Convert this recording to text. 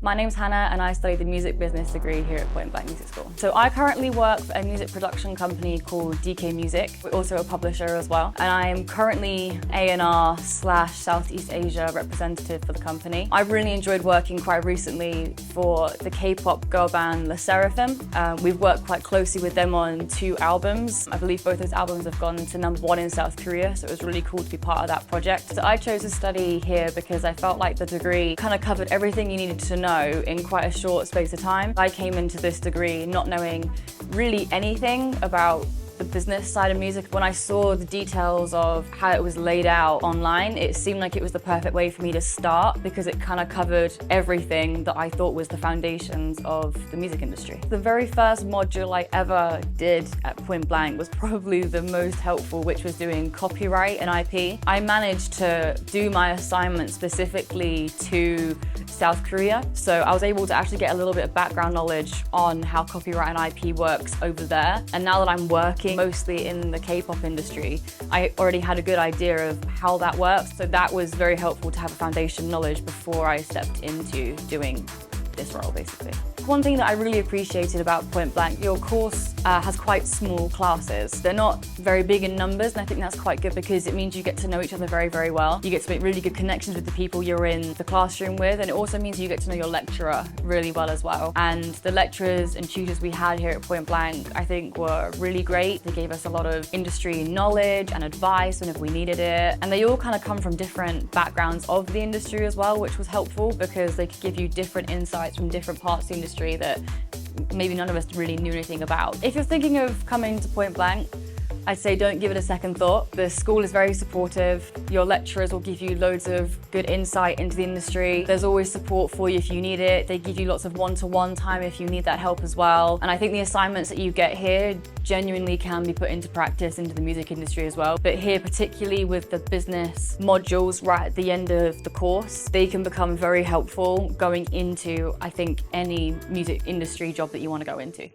My name's Hannah and I studied the music business degree here at Point Blank Music School. So I currently work for a music production company called DeeKay Music. We're also a publisher as well. And I'm currently A&R Southeast Asia representative for the company. I've really enjoyed working quite recently for the K-pop girl band LE SSERAFIM. We've worked quite closely with them on 2 albums. I believe both those albums have gone to #1 in South Korea, so it was really cool to be part of that project. So I chose to study here because I felt like the degree kind of covered everything you needed to know in quite a short space of time. I came into this degree not knowing really anything about the business side of music. When I saw the details of how it was laid out online, it seemed like it was the perfect way for me to start because it kind of covered everything that I thought was the foundations of the music industry. The very first module I ever did at Point Blank was probably the most helpful, which was doing copyright and IP. I managed to do my assignment specifically to South Korea, so I was able to actually get a little bit of background knowledge on how copyright and IP works over there. And now that I'm working mostly in the K-pop industry, I already had a good idea of how that works, so that was very helpful to have a foundation knowledge before I stepped into doing this role, basically. One thing that I really appreciated about Point Blank, your course has quite small classes. They're not very big in numbers, and I think that's quite good because it means you get to know each other very, very well. You get to make really good connections with the people you're in the classroom with, and it also means you get to know your lecturer really well as well. And the lecturers and tutors we had here at Point Blank, I think, were really great. They gave us a lot of industry knowledge and advice whenever we needed it. And they all kind of come from different backgrounds of the industry as well, which was helpful because they could give you different insights from different parts of the industry that maybe none of us really knew anything about. If you're thinking of coming to Point Blank, I'd say don't give it a second thought. The school is very supportive. Your lecturers will give you loads of good insight into the industry. There's always support for you if you need it. They give you lots of one-to-one time if you need that help as well. And I think the assignments that you get here genuinely can be put into practice into the music industry as well. But here, particularly with the business modules right at the end of the course, they can become very helpful going into, I think, any music industry job that you want to go into.